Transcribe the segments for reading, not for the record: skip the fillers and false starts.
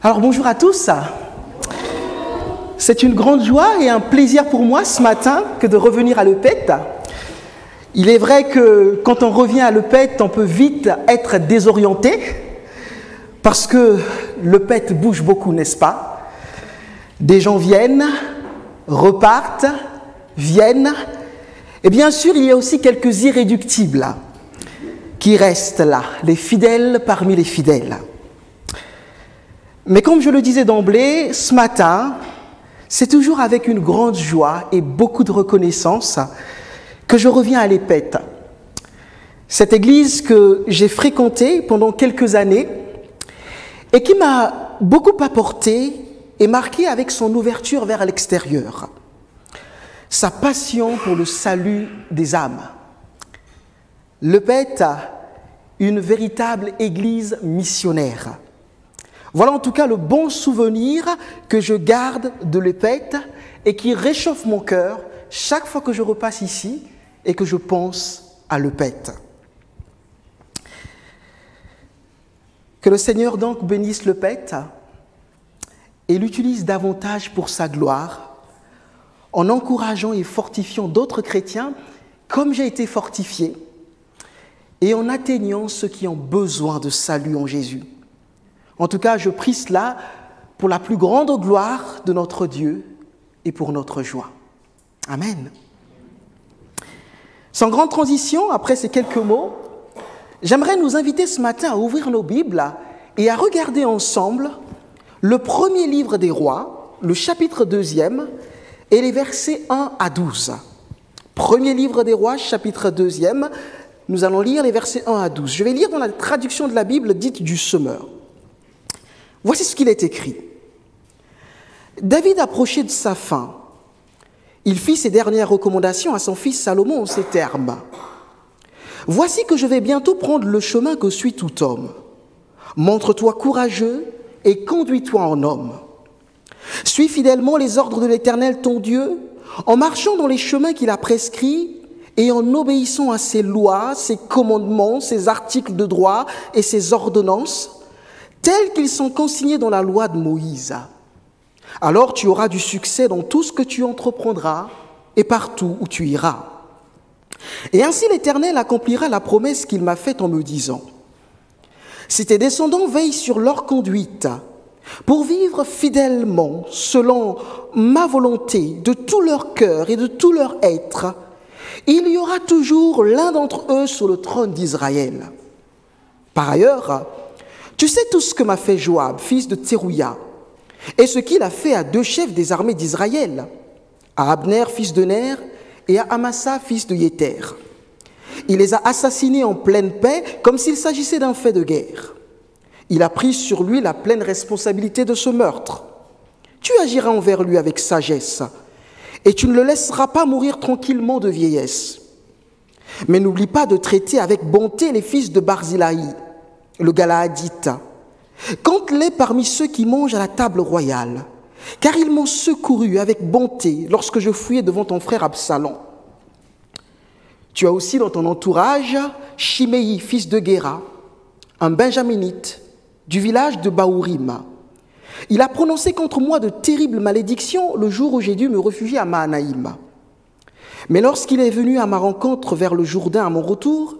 Alors bonjour à tous. C'est une grande joie et un plaisir pour moi ce matin que de revenir à Lepette. Il est vrai que quand on revient à Lepette, on peut vite être désorienté parce que Lepette bouge beaucoup, n'est-ce pas? Des gens viennent, repartent, viennent. Et bien sûr, il y a aussi quelques irréductibles qui restent là, les fidèles parmi les fidèles. Mais comme je le disais d'emblée, ce matin, c'est toujours avec une grande joie et beaucoup de reconnaissance que je reviens à Lepette. Cette église que j'ai fréquentée pendant quelques années et qui m'a beaucoup apporté et marqué avec son ouverture vers l'extérieur, sa passion pour le salut des âmes. Lepette, une véritable église missionnaire. Voilà en tout cas le bon souvenir que je garde de Lepette et qui réchauffe mon cœur chaque fois que je repasse ici et que je pense à Lepette. Que le Seigneur donc bénisse Lepette et l'utilise davantage pour sa gloire, en encourageant et fortifiant d'autres chrétiens comme j'ai été fortifié et en atteignant ceux qui ont besoin de salut en Jésus. En tout cas, je prie cela pour la plus grande gloire de notre Dieu et pour notre joie. Amen. Sans grande transition, après ces quelques mots, j'aimerais nous inviter ce matin à ouvrir nos Bibles et à regarder ensemble le premier livre des rois, le chapitre 2e, et les versets 1 à 12. Premier livre des rois, chapitre 2e, nous allons lire les versets 1 à 12. Je vais lire dans la traduction de la Bible dite du Semeur. Voici ce qu'il est écrit. David approchait de sa fin. Il fit ses dernières recommandations à son fils Salomon en ces termes. « Voici que je vais bientôt prendre le chemin que suit tout homme. Montre-toi courageux et conduis-toi en homme. Suis fidèlement les ordres de l'Éternel ton Dieu, en marchant dans les chemins qu'il a prescrits et en obéissant à ses lois, ses commandements, ses articles de droit et ses ordonnances, tels qu'ils sont consignés dans la loi de Moïse. Alors tu auras du succès dans tout ce que tu entreprendras et partout où tu iras. Et ainsi l'Éternel accomplira la promesse qu'il m'a faite en me disant, si tes descendants veillent sur leur conduite, pour vivre fidèlement selon ma volonté de tout leur cœur et de tout leur être, il y aura toujours l'un d'entre eux sur le trône d'Israël. Par ailleurs, tu sais tout ce que m'a fait Joab, fils de Tserouïa, et ce qu'il a fait à deux chefs des armées d'Israël, à Abner, fils de Ner, et à Amasa, fils de Yéter. Il les a assassinés en pleine paix, comme s'il s'agissait d'un fait de guerre. Il a pris sur lui la pleine responsabilité de ce meurtre. Tu agiras envers lui avec sagesse, et tu ne le laisseras pas mourir tranquillement de vieillesse. Mais n'oublie pas de traiter avec bonté les fils de Barzilai, le Galaadite. Compte-les parmi ceux qui mangent à la table royale, car ils m'ont secouru avec bonté lorsque je fouillais devant ton frère Absalom. Tu as aussi dans ton entourage Shimei, fils de Guéra, un benjaminite du village de Baourim. Il a prononcé contre moi de terribles malédictions le jour où j'ai dû me réfugier à Mahanaïm. Mais lorsqu'il est venu à ma rencontre vers le Jourdain à mon retour,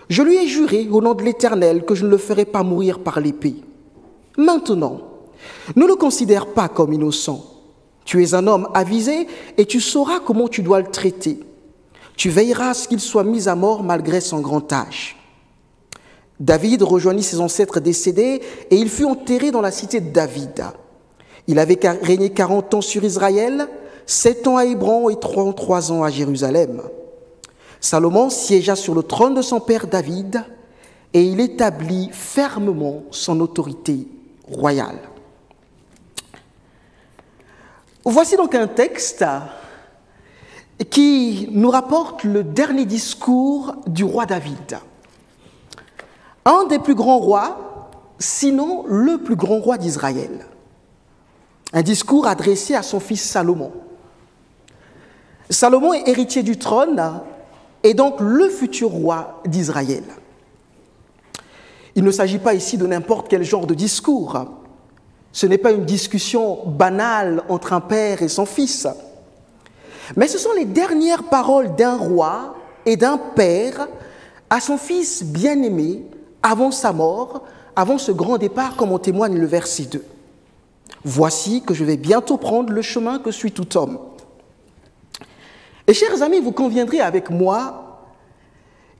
je lui ai juré au nom de l'Éternel que je ne le ferai pas mourir par l'épée. Maintenant, ne le considère pas comme innocent. Tu es un homme avisé et tu sauras comment tu dois le traiter. Tu veilleras à ce qu'il soit mis à mort malgré son grand âge. » David rejoignit ses ancêtres décédés et il fut enterré dans la cité de David. Il avait régné 40 ans sur Israël, 7 ans à Hébron et 33 ans à Jérusalem. Salomon siégea sur le trône de son père David et il établit fermement son autorité royale. Voici donc un texte qui nous rapporte le dernier discours du roi David. Un des plus grands rois, sinon le plus grand roi d'Israël. Un discours adressé à son fils Salomon. Salomon est héritier du trône et donc le futur roi d'Israël. Il ne s'agit pas ici de n'importe quel genre de discours. Ce n'est pas une discussion banale entre un père et son fils, mais ce sont les dernières paroles d'un roi et d'un père à son fils bien-aimé avant sa mort, avant ce grand départ, comme en témoigne le verset 2. Voici que je vais bientôt prendre le chemin que suit tout homme. Et chers amis, vous conviendrez avec moi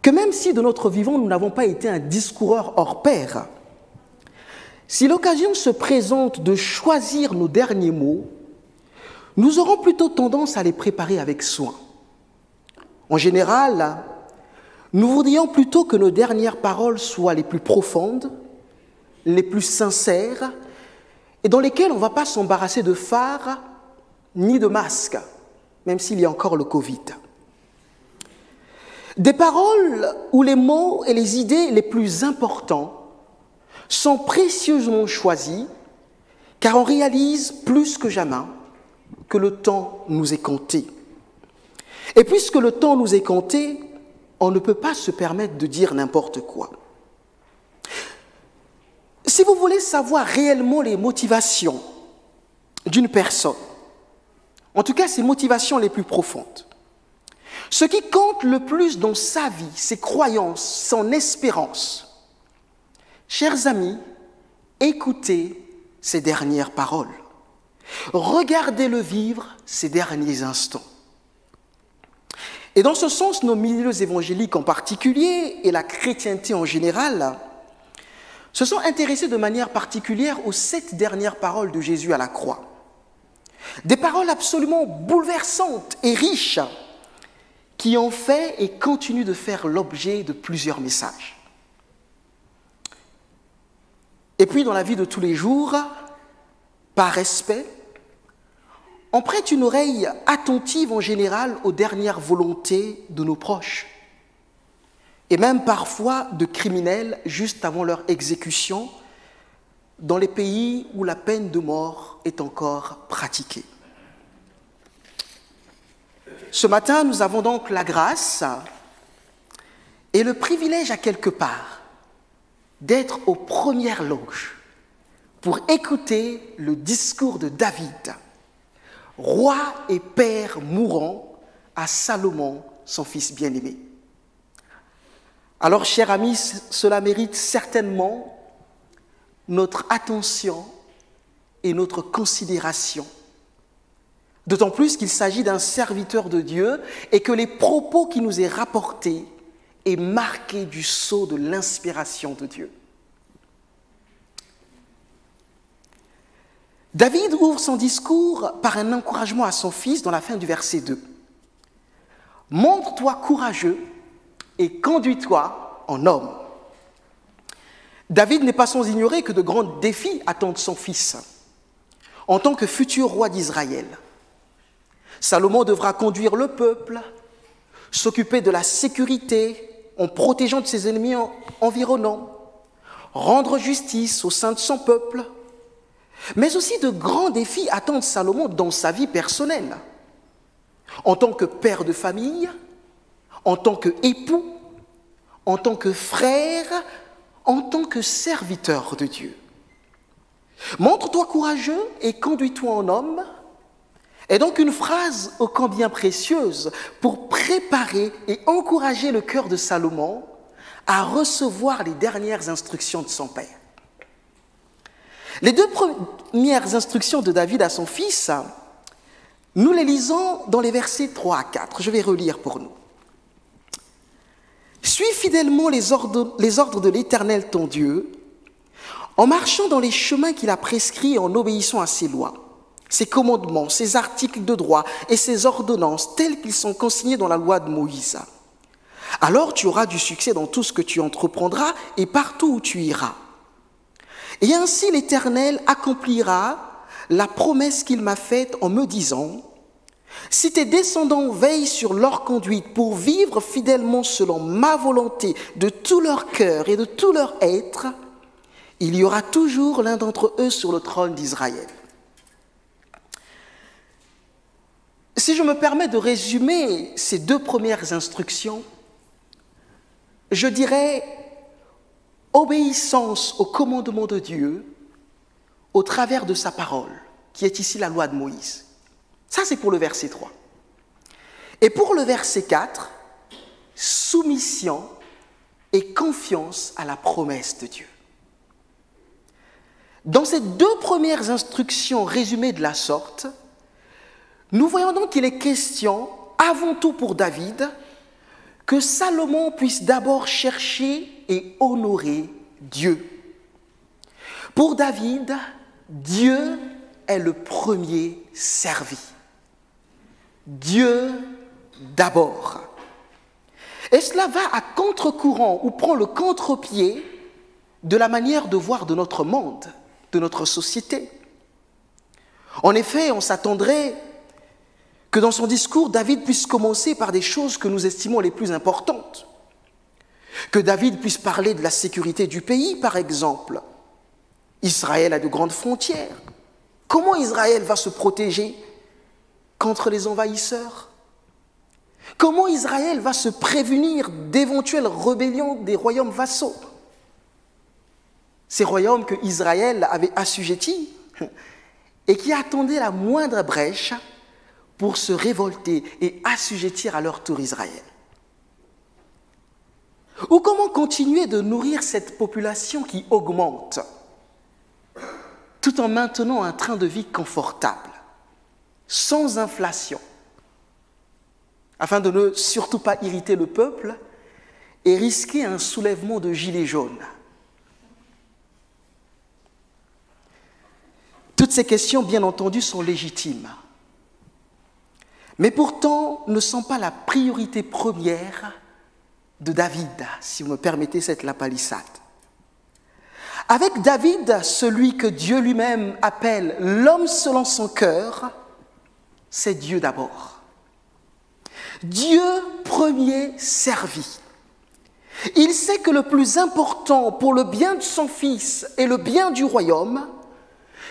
que même si de notre vivant nous n'avons pas été un discoureur hors pair, si l'occasion se présente de choisir nos derniers mots, nous aurons plutôt tendance à les préparer avec soin. En général, nous voudrions plutôt que nos dernières paroles soient les plus profondes, les plus sincères, et dans lesquelles on ne va pas s'embarrasser de phare ni de masque, même s'il y a encore le Covid. Des paroles où les mots et les idées les plus importants sont précieusement choisis, car on réalise plus que jamais que le temps nous est compté. Et puisque le temps nous est compté, on ne peut pas se permettre de dire n'importe quoi. Si vous voulez savoir réellement les motivations d'une personne, en tout cas ses motivations les plus profondes, ce qui compte le plus dans sa vie, ses croyances, son espérance, chers amis, écoutez ces dernières paroles. Regardez-le vivre ces derniers instants. Et dans ce sens, nos milieux évangéliques en particulier et la chrétienté en général se sont intéressés de manière particulière aux 7 dernières paroles de Jésus à la croix. Des paroles absolument bouleversantes et riches qui ont fait et continuent de faire l'objet de plusieurs messages. Et puis dans la vie de tous les jours, par respect, on prête une oreille attentive en général aux dernières volontés de nos proches, et même parfois de criminels juste avant leur exécution, dans les pays où la peine de mort est encore pratiquée. Ce matin, nous avons donc la grâce et le privilège à quelque part d'être aux premières loges pour écouter le discours de David, roi et père mourant à Salomon, son fils bien-aimé. Alors, chers amis, cela mérite certainement notre attention et notre considération, d'autant plus qu'il s'agit d'un serviteur de Dieu et que les propos qui nous est rapportés est marqué du sceau de l'inspiration de Dieu. David ouvre son discours par un encouragement à son fils dans la fin du verset 2. « Montre-toi courageux et conduis-toi en homme. » David n'est pas sans ignorer que de grands défis attendent son fils en tant que futur roi d'Israël. Salomon devra conduire le peuple, s'occuper de la sécurité en protégeant de ses ennemis environnants, rendre justice au sein de son peuple, mais aussi de grands défis attendent Salomon dans sa vie personnelle, en tant que père de famille, en tant qu'époux, en tant que frère, en tant que serviteur de Dieu. Montre-toi courageux et conduis-toi en homme est donc une phrase ô combien précieuse pour préparer et encourager le cœur de Salomon à recevoir les dernières instructions de son père. Les 2 premières instructions de David à son fils, nous les lisons dans les versets 3 à 4. Je vais relire pour nous. « Suis fidèlement les ordres de l'Éternel ton Dieu, en marchant dans les chemins qu'il a prescrits et en obéissant à ses lois, ses commandements, ses articles de droit et ses ordonnances tels qu'ils sont consignés dans la loi de Moïse. Alors tu auras du succès dans tout ce que tu entreprendras et partout où tu iras. Et ainsi l'Éternel accomplira la promesse qu'il m'a faite en me disant, « Si tes descendants veillent sur leur conduite pour vivre fidèlement selon ma volonté de tout leur cœur et de tout leur être, il y aura toujours l'un d'entre eux sur le trône d'Israël. » Si je me permets de résumer ces 2 premières instructions, je dirais obéissance au commandement de Dieu, au travers de sa parole, qui est ici la loi de Moïse. Ça, c'est pour le verset 3. Et pour le verset 4, soumission et confiance à la promesse de Dieu. Dans ces deux premières instructions résumées de la sorte, nous voyons donc qu'il est question, avant tout pour David, que Salomon puisse d'abord chercher et honorer Dieu. Pour David, Dieu est le premier servi. Dieu d'abord. Et cela va à contre-courant ou prend le contre-pied de la manière de voir de notre monde, de notre société. En effet, on s'attendrait que dans son discours, David puisse commencer par des choses que nous estimons les plus importantes. Que David puisse parler de la sécurité du pays, par exemple. Israël a de grandes frontières. Comment Israël va se protéger contre les envahisseurs? Comment Israël va se prévenir d'éventuelles rébellions des royaumes vassaux? Ces royaumes que Israël avait assujettis et qui attendaient la moindre brèche pour se révolter et assujettir à leur tour Israël. Ou comment continuer de nourrir cette population qui augmente tout en maintenant un train de vie confortable, sans inflation, afin de ne surtout pas irriter le peuple et risquer un soulèvement de gilets jaunes. Toutes ces questions, bien entendu, sont légitimes, mais pourtant ne sont pas la priorité première de David, si vous me permettez cette lapalissade. Avec David, celui que Dieu lui-même appelle l'homme selon son cœur, c'est Dieu d'abord. Dieu premier servi. Il sait que le plus important pour le bien de son fils et le bien du royaume,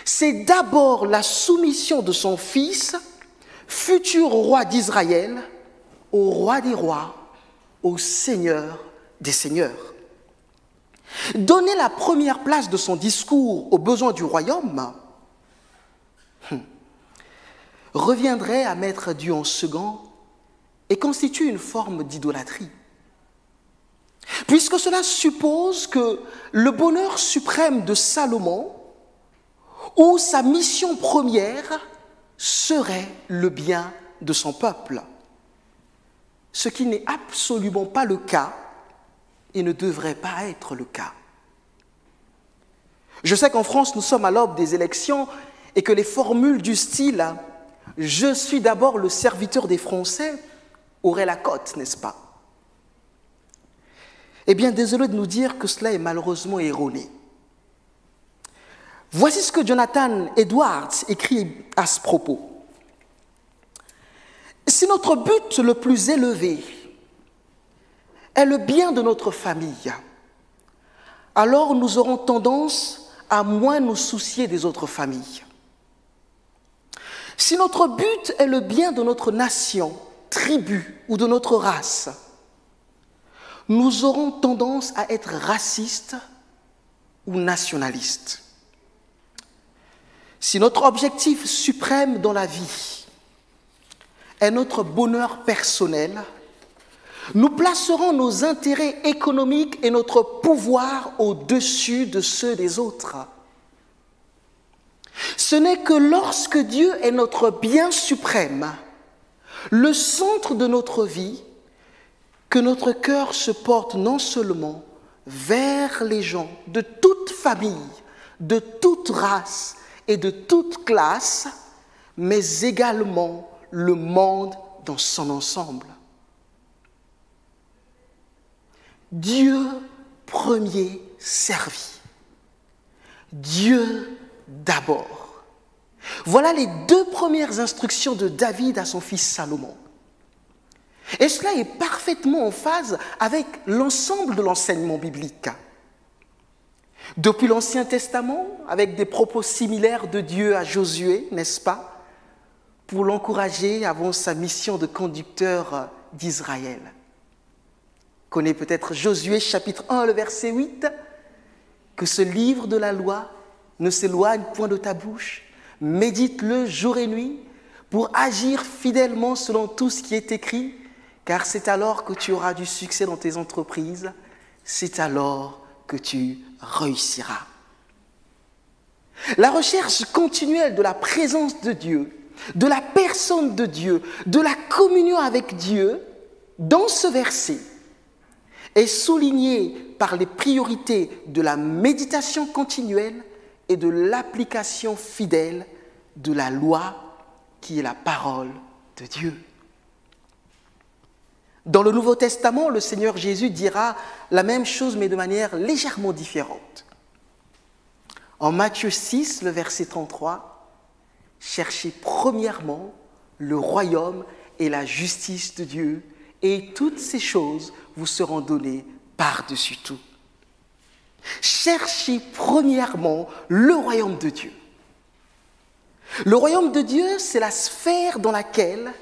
c'est d'abord la soumission de son fils, futur roi d'Israël, au roi des rois, au Seigneur des seigneurs. Donner la première place de son discours aux besoins du royaume reviendrait à mettre Dieu en second et constitue une forme d'idolâtrie. Puisque cela suppose que le bonheur suprême de Salomon ou sa mission première serait le bien de son peuple. Ce qui n'est absolument pas le cas et ne devrait pas être le cas. Je sais qu'en France, nous sommes à l'aube des élections et que les formules du style « Je suis d'abord le serviteur des Français » auraient la cote, n'est-ce pas? Eh bien, désolé de nous dire que cela est malheureusement erroné. Voici ce que Jonathan Edwards écrit à ce propos. Si notre but le plus élevé est le bien de notre famille, alors nous aurons tendance à moins nous soucier des autres familles. Si notre but est le bien de notre nation, tribu ou de notre race, nous aurons tendance à être racistes ou nationalistes. Si notre objectif suprême dans la vie est notre bonheur personnel, nous placerons nos intérêts économiques et notre pouvoir au-dessus de ceux des autres. Ce n'est que lorsque Dieu est notre bien suprême, le centre de notre vie, que notre cœur se porte non seulement vers les gens de toute famille, de toute race et de toute classe, mais également le monde dans son ensemble. Dieu premier servi. Dieu d'abord. Voilà les deux premières instructions de David à son fils Salomon. Et cela est parfaitement en phase avec l'ensemble de l'enseignement biblique. Depuis l'Ancien Testament, avec des propos similaires de Dieu à Josué, n'est-ce pas, pour l'encourager avant sa mission de conducteur d'Israël. On connaît peut-être Josué chapitre 1, le verset 8, que ce livre de la loi ne s'éloigne point de ta bouche. Médite-le jour et nuit pour agir fidèlement selon tout ce qui est écrit, car c'est alors que tu auras du succès dans tes entreprises, c'est alors que tu réussiras. La recherche continuelle de la présence de Dieu, de la personne de Dieu, de la communion avec Dieu, dans ce verset, est soulignée par les priorités de la méditation continuelle et de l'application fidèle de la loi qui est la parole de Dieu. Dans le Nouveau Testament, le Seigneur Jésus dira la même chose mais de manière légèrement différente. En Matthieu 6, le verset 33, « Cherchez premièrement le royaume et la justice de Dieu, et toutes ces choses vous seront données par-dessus tout. » Cherchez premièrement le royaume de Dieu. Le royaume de Dieu, c'est la sphère dans laquelle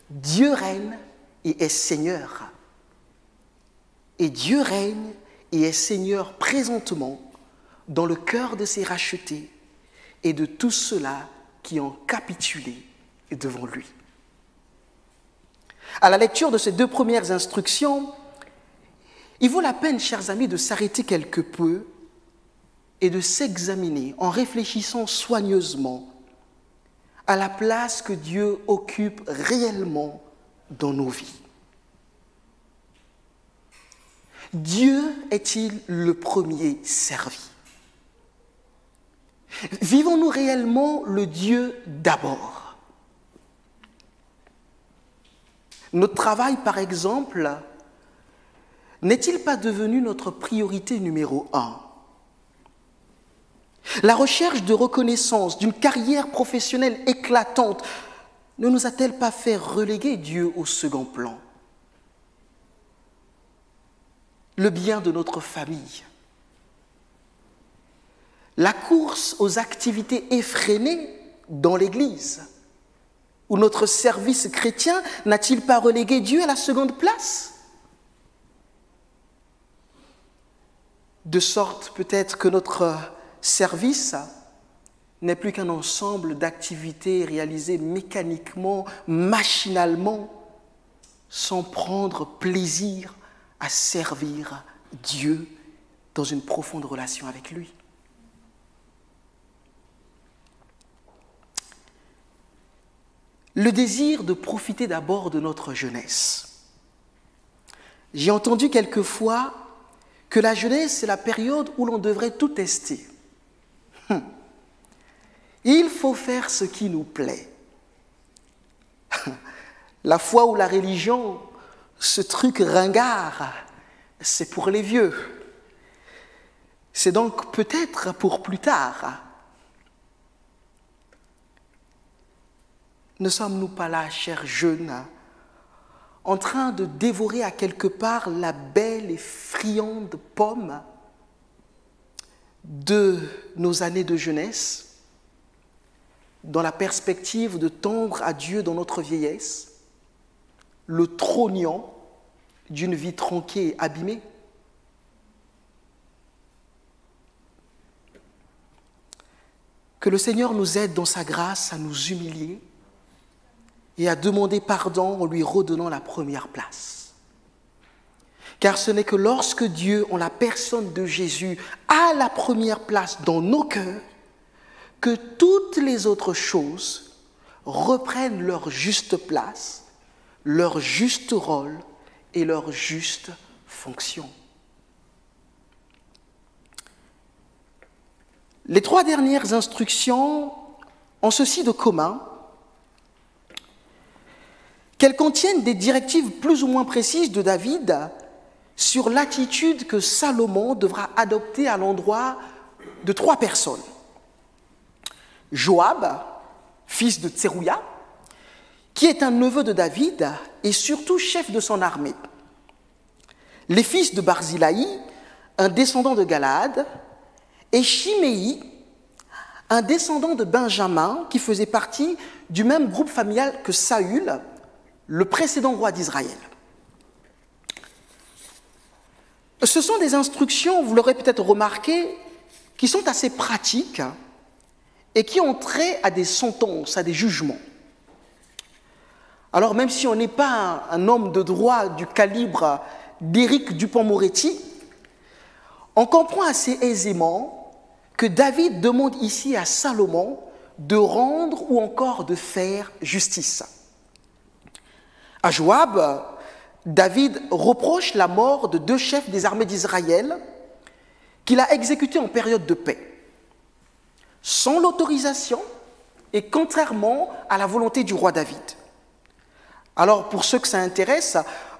Dieu règne et est Seigneur. Et Dieu règne et est Seigneur présentement dans le cœur de ses rachetés et de tous ceux-là qui ont capitulé devant lui. À la lecture de ces deux premières instructions, il vaut la peine, chers amis, de s'arrêter quelque peu et de s'examiner en réfléchissant soigneusement à la place que Dieu occupe réellement dans nos vies. Dieu est-il le premier servi? Vivons-nous réellement le Dieu d'abord? Notre travail, par exemple, n'est-il pas devenu notre priorité numéro 1? La recherche de reconnaissance, d'une carrière professionnelle éclatante, ne nous a-t-elle pas fait reléguer Dieu au second plan? Le bien de notre famille, la course aux activités effrénées dans l'Église, ou notre service chrétien n'a-t-il pas relégué Dieu à la seconde place? De sorte peut-être que notre service n'est plus qu'un ensemble d'activités réalisées mécaniquement, machinalement, sans prendre plaisir à servir Dieu dans une profonde relation avec lui. Le désir de profiter d'abord de notre jeunesse. J'ai entendu quelquefois que la jeunesse, c'est la période où l'on devrait tout tester. Il faut faire ce qui nous plaît. La foi ou la religion, ce truc ringard, c'est pour les vieux. C'est donc peut-être pour plus tard. Ne sommes-nous pas là, chers jeunes, en train de dévorer à quelque part la belle et friande pomme de nos années de jeunesse, dans la perspective de tendre à Dieu dans notre vieillesse, le trognon d'une vie tronquée et abîmée? Que le Seigneur nous aide dans sa grâce à nous humilier et à demander pardon en lui redonnant la première place. Car ce n'est que lorsque Dieu, en la personne de Jésus, a la première place dans nos cœurs, que toutes les autres choses reprennent leur juste place, leur juste rôle et leur juste fonction. Les trois dernières instructions ont ceci de commun, qu'elles contiennent des directives plus ou moins précises de David sur l'attitude que Salomon devra adopter à l'endroit de trois personnes. Joab, fils de Tserouïa, qui est un neveu de David et surtout chef de son armée. Les fils de Barzilaï, un descendant de Galaad, et Chiméi, un descendant de Benjamin qui faisait partie du même groupe familial que Saül, le précédent roi d'Israël. Ce sont des instructions, vous l'aurez peut-être remarqué, qui sont assez pratiques et qui ont trait à des sentences, à des jugements. Alors même si on n'est pas un homme de droit du calibre d'Éric Dupond-Moretti, on comprend assez aisément que David demande ici à Salomon de rendre ou encore de faire justice. À Joab, David reproche la mort de 2 chefs des armées d'Israël qu'il a exécutés en période de paix, sans l'autorisation et contrairement à la volonté du roi David. Alors, pour ceux que ça intéresse,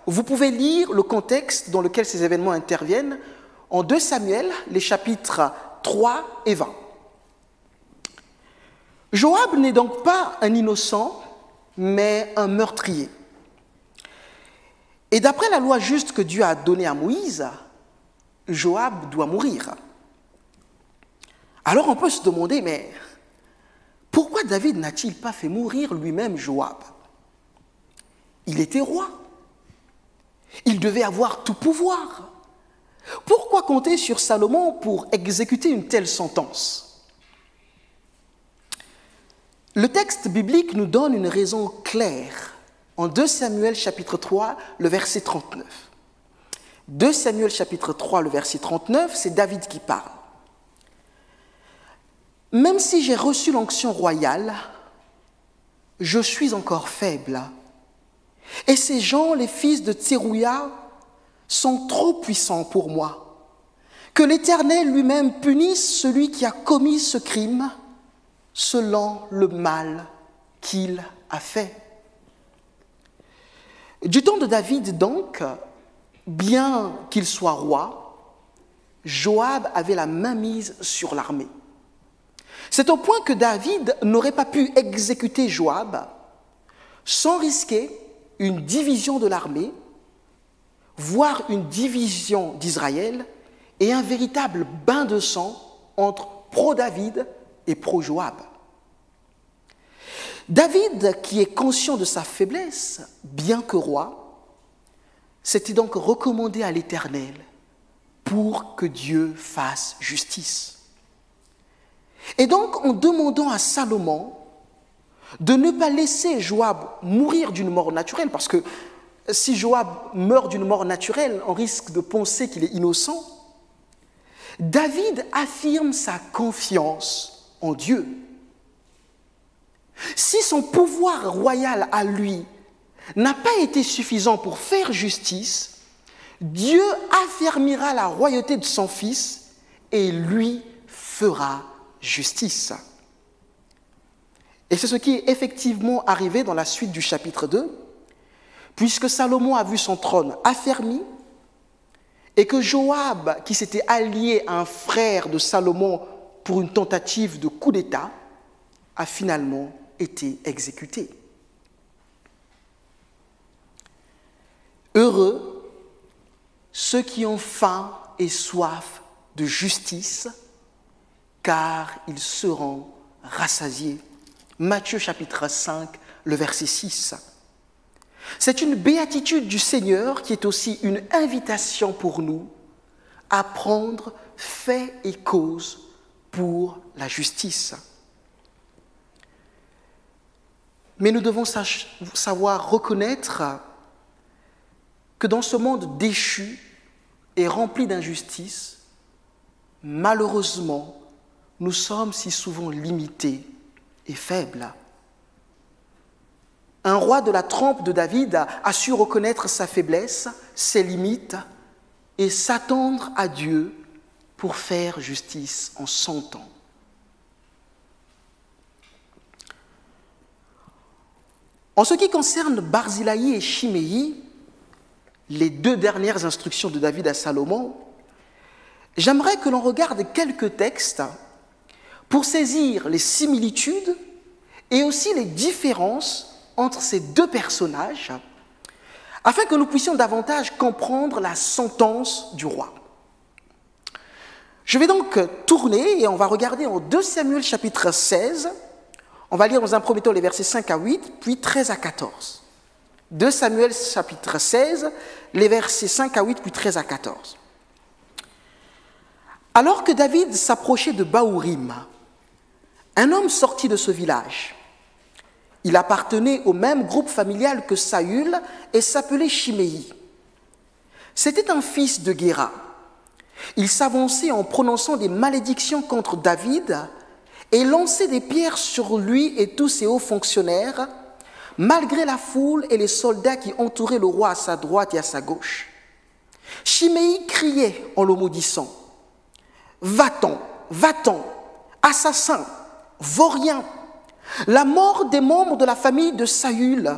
vous pouvez lire le contexte dans lequel ces événements interviennent en 2 Samuel, les chapitres 3 et 20. Joab n'est donc pas un innocent, mais un meurtrier. Et d'après la loi juste que Dieu a donnée à Moïse, Joab doit mourir. Alors on peut se demander, mais pourquoi David n'a-t-il pas fait mourir lui-même Joab? Il était roi. Il devait avoir tout pouvoir. Pourquoi compter sur Salomon pour exécuter une telle sentence? Le texte biblique nous donne une raison claire en 2 Samuel chapitre 3, le verset 39. 2 Samuel chapitre 3, le verset 39, c'est David qui parle. « Même si j'ai reçu l'onction royale, je suis encore faible. Et ces gens, les fils de Tserouïa, sont trop puissants pour moi. Que l'Éternel lui-même punisse celui qui a commis ce crime selon le mal qu'il a fait. » Du temps de David, donc, bien qu'il soit roi, Joab avait la main mise sur l'armée. C'est au point que David n'aurait pas pu exécuter Joab sans risquer une division de l'armée, voire une division d'Israël et un véritable bain de sang entre pro-David et pro-Joab. David, qui est conscient de sa faiblesse, bien que roi, s'était donc recommandé à l'Éternel pour que Dieu fasse justice. Et donc, en demandant à Salomon de ne pas laisser Joab mourir d'une mort naturelle, parce que si Joab meurt d'une mort naturelle, on risque de penser qu'il est innocent, David affirme sa confiance en Dieu. Si son pouvoir royal à lui n'a pas été suffisant pour faire justice, Dieu affermira la royauté de son Fils et lui fera justice. Et c'est ce qui est effectivement arrivé dans la suite du chapitre 2, puisque Salomon a vu son trône affermi et que Joab, qui s'était allié à un frère de Salomon pour une tentative de coup d'État, a finalement été exécuté. Heureux ceux qui ont faim et soif de justice, car ils seront rassasiés. Matthieu chapitre 5, le verset 6. C'est une béatitude du Seigneur qui est aussi une invitation pour nous à prendre fait et cause pour la justice. Mais nous devons savoir reconnaître que dans ce monde déchu et rempli d'injustice, malheureusement, nous sommes si souvent limités et faibles. Un roi de la trempe de David a su reconnaître sa faiblesse, ses limites et s'attendre à Dieu pour faire justice en son temps. En ce qui concerne Barzillai et Shimei, les 2 dernières instructions de David à Salomon, j'aimerais que l'on regarde quelques textes pour saisir les similitudes et aussi les différences entre ces 2 personnages, afin que nous puissions davantage comprendre la sentence du roi. Je vais donc tourner et on va regarder en 2 Samuel chapitre 16, on va lire dans un premier temps les versets 5 à 8, puis 13 à 14. 2 Samuel chapitre 16, les versets 5 à 8, puis 13 à 14. Alors que David s'approchait de Bahurim, un homme sortit de ce village. Il appartenait au même groupe familial que Saül et s'appelait Chiméi. C'était un fils de Guéra. Il s'avançait en prononçant des malédictions contre David et lançait des pierres sur lui et tous ses hauts fonctionnaires, malgré la foule et les soldats qui entouraient le roi à sa droite et à sa gauche. Chiméi criait en le maudissant. « Va-t'en, va-t'en, assassin, vaurien, la mort des membres de la famille de Saül,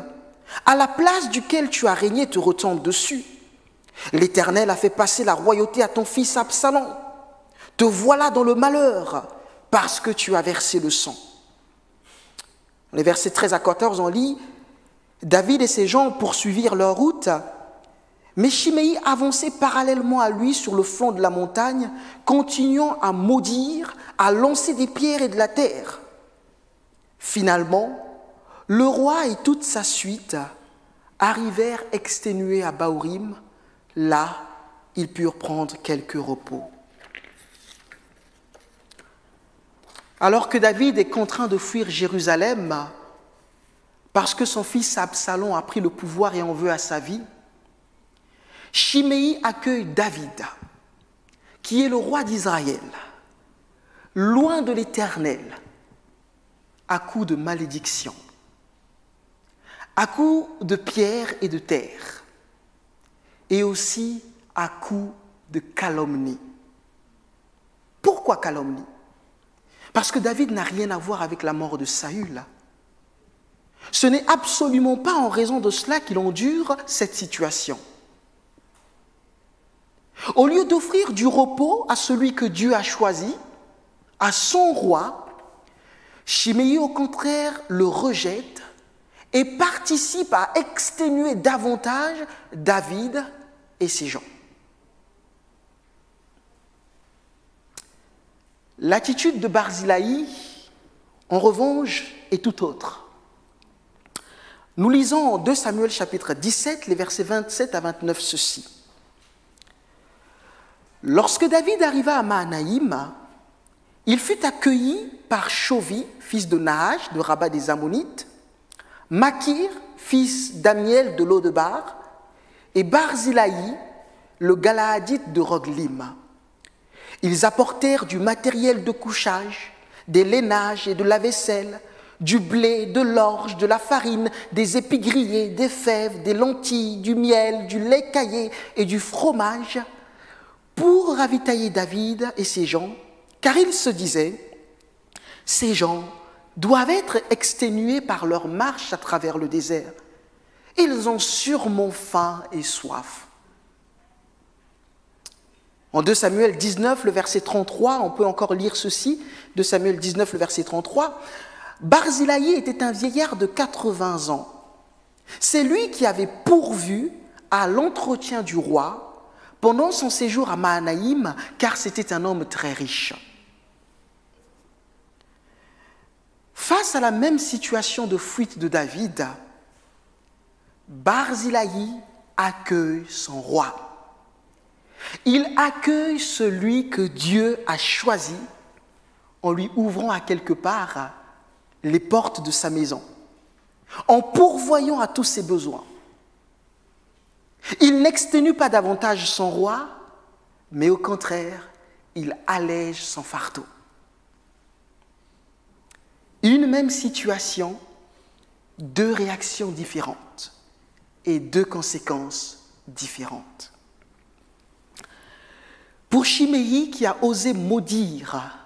à la place duquel tu as régné, te retombe dessus. L'Éternel a fait passer la royauté à ton fils Absalom. Te voilà dans le malheur, parce que tu as versé le sang. » Les versets 13 à 14, on lit « David et ses gens poursuivirent leur route, mais Chiméi avançait parallèlement à lui sur le flanc de la montagne, continuant à maudire, à lancer des pierres et de la terre. Finalement, le roi et toute sa suite arrivèrent exténués à Bahurim. Là, ils purent prendre quelque repos. Alors que David est contraint de fuir Jérusalem parce que son fils Absalom a pris le pouvoir et en veut à sa vie, Chiméi accueille David, qui est le roi d'Israël, loin de l'Éternel, à coups de malédiction, à coups de pierre et de terre, et aussi à coups de calomnie. Pourquoi calomnie? Parce que David n'a rien à voir avec la mort de Saül. Ce n'est absolument pas en raison de cela qu'il endure cette situation. Au lieu d'offrir du repos à celui que Dieu a choisi, à son roi, Chiméi au contraire le rejette et participe à exténuer davantage David et ses gens. L'attitude de Barzillai, en revanche, est tout autre. Nous lisons en 2 Samuel chapitre 17, les versets 27 à 29 ceci. Lorsque David arriva à Mahanaïm, il fut accueilli par Shovi, fils de Nahash, de Rabat des Ammonites, Makir, fils d'Amiel de Lodebar, et Barzillai, le Galaadite de Roglim. Ils apportèrent du matériel de couchage, des lainages et de la vaisselle, du blé, de l'orge, de la farine, des épis grillés, des fèves, des lentilles, du miel, du lait caillé et du fromage, pour ravitailler David et ses gens, car ils se disaient, ces gens doivent être exténués par leur marche à travers le désert. Ils ont sûrement faim et soif. En 2 Samuel 19, le verset 33, on peut encore lire ceci, 2 Samuel 19, le verset 33, Barzillai était un vieillard de 80 ans. C'est lui qui avait pourvu à l'entretien du roi pendant son séjour à Mahanaïm, car c'était un homme très riche. Face à la même situation de fuite de David, Barzillai accueille son roi. Il accueille celui que Dieu a choisi en lui ouvrant à quelque part les portes de sa maison, en pourvoyant à tous ses besoins. Il n'exténue pas davantage son roi, mais au contraire, il allège son fardeau. Une même situation, deux réactions différentes et deux conséquences différentes. Pour Chiméi qui a osé maudire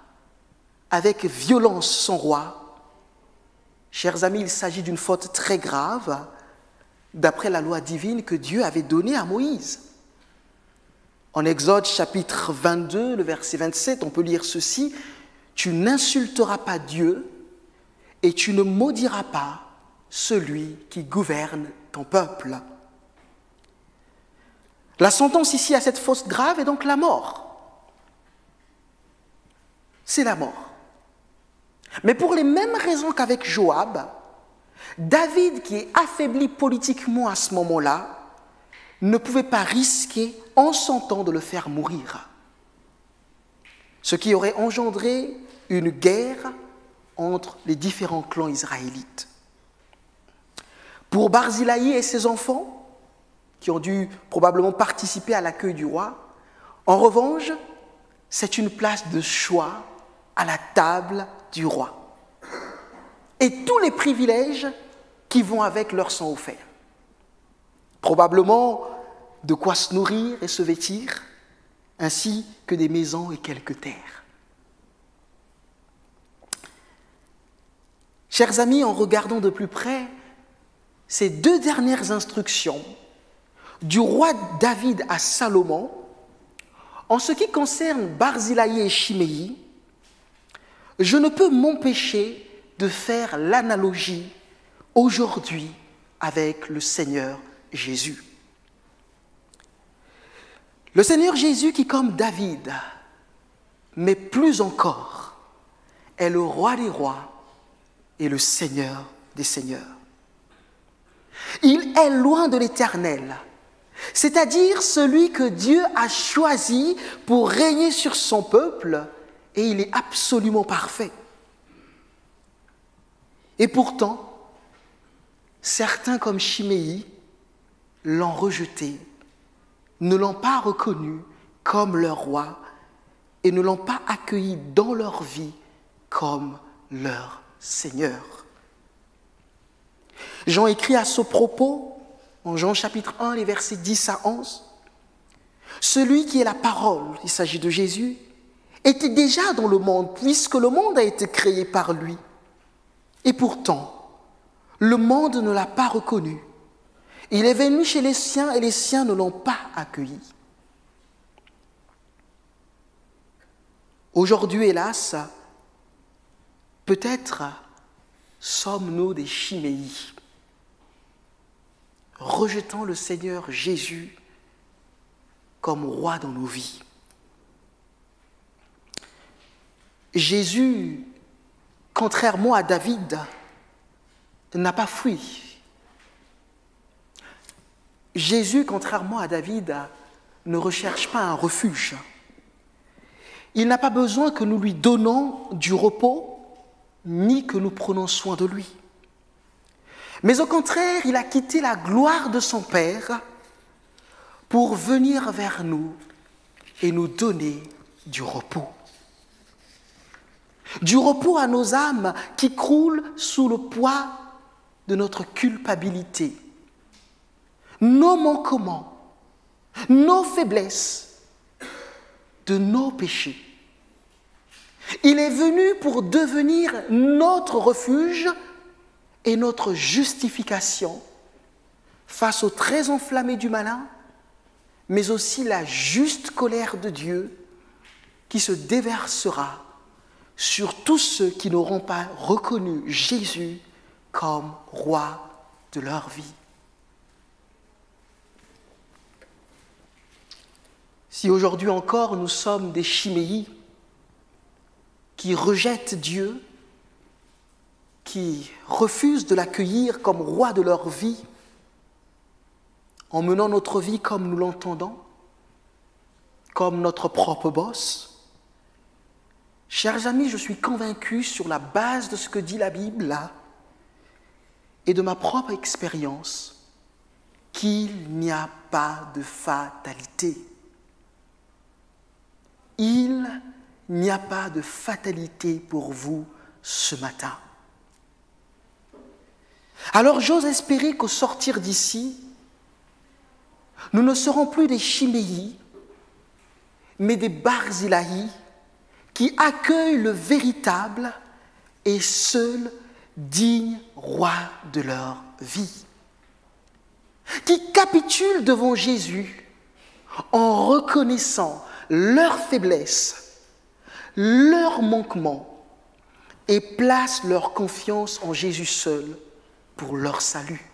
avec violence son roi, chers amis, il s'agit d'une faute très grave d'après la loi divine que Dieu avait donnée à Moïse. En Exode chapitre 22, le verset 27, on peut lire ceci, « Tu n'insulteras pas Dieu et tu ne maudiras pas celui qui gouverne ton peuple. » La sentence ici à cette faute grave est donc la mort. C'est la mort. Mais pour les mêmes raisons qu'avec Joab, David, qui est affaibli politiquement à ce moment-là, ne pouvait pas risquer en son temps de le faire mourir. Ce qui aurait engendré une guerre entre les différents clans israélites. Pour Barzilai et ses enfants, qui ont dû probablement participer à l'accueil du roi, en revanche, c'est une place de choix à la table du roi. Et tous les privilèges qui vont avec leur sont offerts. Probablement de quoi se nourrir et se vêtir, ainsi que des maisons et quelques terres. Chers amis, en regardant de plus près ces deux dernières instructions du roi David à Salomon, en ce qui concerne Barzilai et Shimei, je ne peux m'empêcher de faire l'analogie aujourd'hui avec le Seigneur Jésus. Le Seigneur Jésus qui, comme David, mais plus encore, est le roi des rois et le Seigneur des seigneurs. Il est loin de l'Éternel, c'est-à-dire celui que Dieu a choisi pour régner sur son peuple, et il est absolument parfait. Et pourtant, certains comme Shimei l'ont rejeté, ne l'ont pas reconnu comme leur roi et ne l'ont pas accueilli dans leur vie comme leur Seigneur. Jean écrit à ce propos, en Jean chapitre 1, les versets 10 à 11, « Celui qui est la parole, il s'agit de Jésus, était déjà dans le monde, puisque le monde a été créé par lui. Et pourtant, le monde ne l'a pas reconnu. Il est venu chez les siens et les siens ne l'ont pas accueilli. » Aujourd'hui, hélas, peut-être sommes-nous des Shimei, rejetant le Seigneur Jésus comme roi dans nos vies. Jésus, contrairement à David, n'a pas fui. Jésus, contrairement à David, ne recherche pas un refuge. Il n'a pas besoin que nous lui donnons du repos, ni que nous prenions soin de lui. Mais au contraire, il a quitté la gloire de son Père pour venir vers nous et nous donner du repos. Du repos à nos âmes qui croulent sous le poids de notre culpabilité, nos manquements, nos faiblesses, de nos péchés. Il est venu pour devenir notre refuge et notre justification face aux traits enflammés du malin, mais aussi la juste colère de Dieu qui se déversera sur tous ceux qui n'auront pas reconnu Jésus comme roi de leur vie. Si aujourd'hui encore nous sommes des Shimei qui rejettent Dieu, qui refusent de l'accueillir comme roi de leur vie, en menant notre vie comme nous l'entendons, comme notre propre boss, chers amis, je suis convaincu sur la base de ce que dit la Bible là et de ma propre expérience qu'il n'y a pas de fatalité. Il n'y a pas de fatalité pour vous ce matin. Alors j'ose espérer qu'au sortir d'ici, nous ne serons plus des Shimei, mais des Barzilai qui accueillent le véritable et seul digne roi de leur vie, qui capitulent devant Jésus en reconnaissant leurs faiblesses, leurs manquements et placent leur confiance en Jésus seul pour leur salut.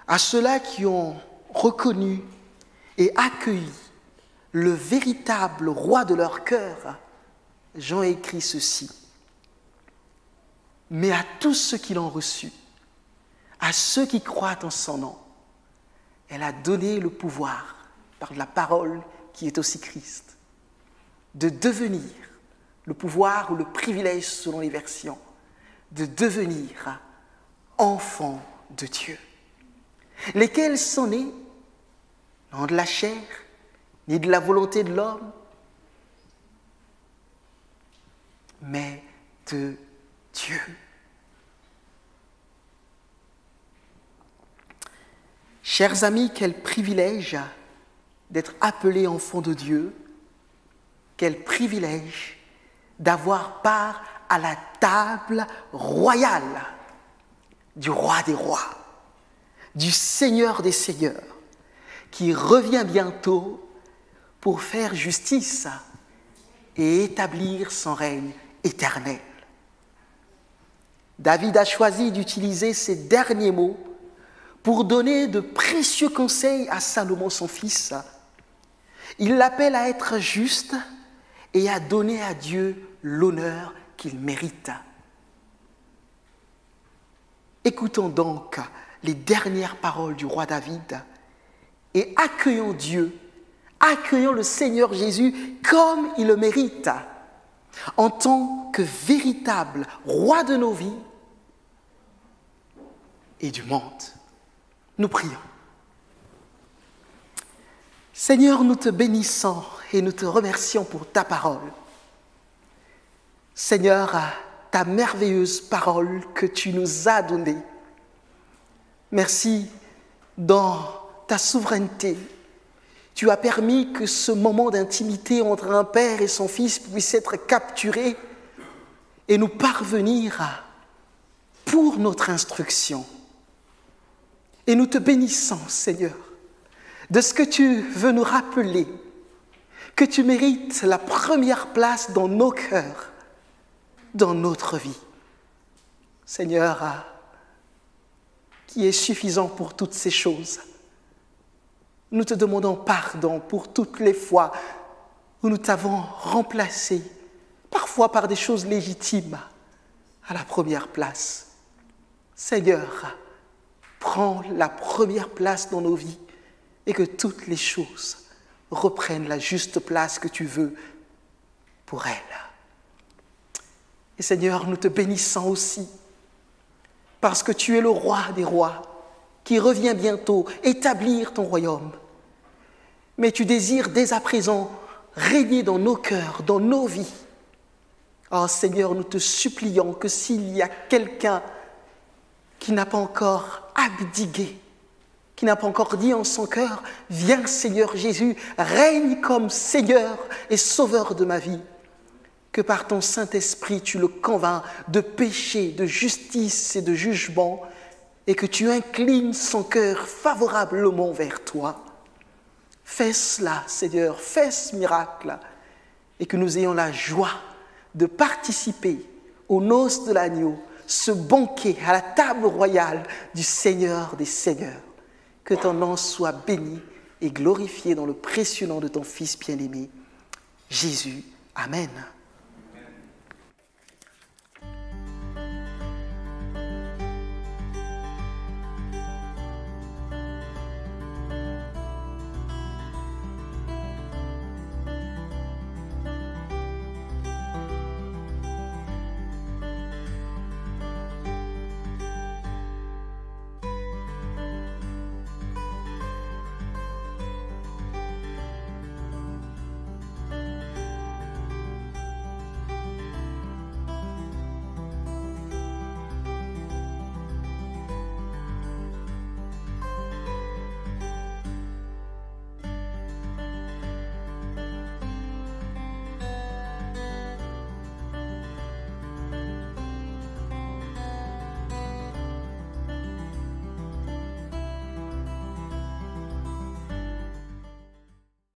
À ceux-là qui ont reconnu et accueilli le véritable roi de leur cœur, Jean écrit ceci. Mais à tous ceux qui l'ont reçu, à ceux qui croient en son nom, elle a donné le pouvoir, par la parole qui est aussi Christ, de devenir le pouvoir ou le privilège selon les versions, de devenir enfants de Dieu, lesquels sont nés non de la chair, ni de la volonté de l'homme, mais de Dieu. Chers amis, quel privilège d'être appelés enfants de Dieu, quel privilège d'avoir part à la table royale du roi des rois, du Seigneur des seigneurs, qui revient bientôt pour faire justice et établir son règne éternel. David a choisi d'utiliser ces derniers mots pour donner de précieux conseils à Salomon, son fils. Il l'appelle à être juste et à donner à Dieu l'honneur qu'il mérite. Écoutons donc les dernières paroles du roi David et accueillons Dieu, accueillons le Seigneur Jésus comme il le mérite, en tant que véritable roi de nos vies et du monde. Nous prions. Seigneur, nous te bénissons et nous te remercions pour ta parole. Seigneur, ta merveilleuse parole que tu nous as donnée. Merci, dans ta souveraineté, tu as permis que ce moment d'intimité entre un père et son fils puisse être capturé et nous parvenir pour notre instruction. Et nous te bénissons, Seigneur, de ce que tu veux nous rappeler, que tu mérites la première place dans nos cœurs, dans notre vie. Seigneur, qui est suffisant pour toutes ces choses. Nous te demandons pardon pour toutes les fois où nous t'avons remplacé, parfois par des choses légitimes, à la première place. Seigneur, prends la première place dans nos vies et que toutes les choses reprennent la juste place que tu veux pour elles. Et Seigneur, nous te bénissons aussi parce que tu es le roi des rois qui revient bientôt établir ton royaume. Mais tu désires dès à présent régner dans nos cœurs, dans nos vies. Oh Seigneur, nous te supplions que s'il y a quelqu'un qui n'a pas encore abdigué, qui n'a pas encore dit en son cœur, « Viens Seigneur Jésus, règne comme Seigneur et Sauveur de ma vie », que par ton Saint-Esprit tu le convaincs de péché, de justice et de jugement, et que tu inclines son cœur favorablement vers toi. Fais cela, Seigneur, fais ce miracle, et que nous ayons la joie de participer aux noces de l'agneau, ce banquet à la table royale du Seigneur des Seigneurs. Que ton nom soit béni et glorifié dans le précieux nom de ton Fils bien-aimé, Jésus. Amen.